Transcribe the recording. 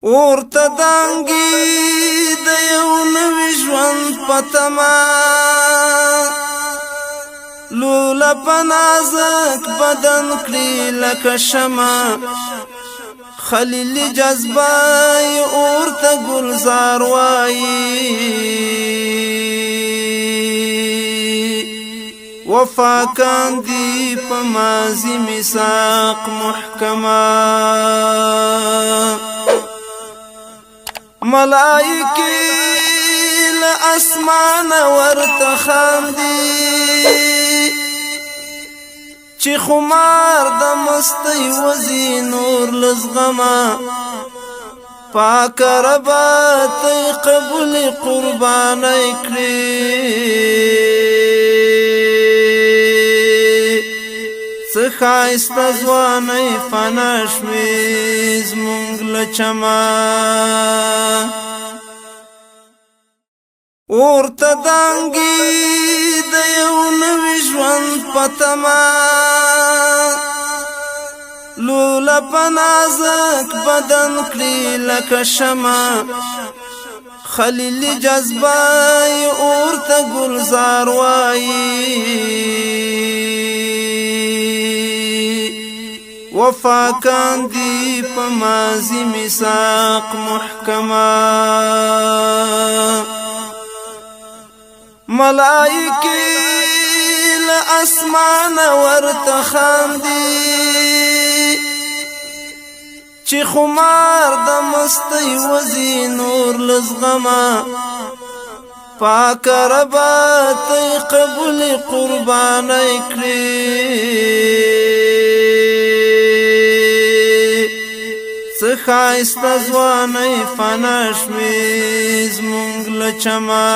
ورته دانګي د یو نوي ژوند په تمه لوله په نازک بدن کړي لکه شمع خلیل جذبه ورته ګلزار وایي وفا کاندي په ماضي میثاق محکمه ملائکی لاسمان ورته خاندي چې خمار د مستی وزي نور لزغما پاک ربات قبول قرباني کړی څخایست ځواني فنا شوي زمونږ لچما ورته دانګي د یو نوي ژوند په تمه لوله په نازک بدن کړي لکه شمع خلیل جذبه ورته ګلزار وایي وفا کاندي په ماضي میثاق محکمه ملائکی لاسمان ورته خاندي چې خمار د مستی وزي نور لزغما پاک ربات قبول قرباني کړی څخایست ځواني فنا شوي زمونږ لچما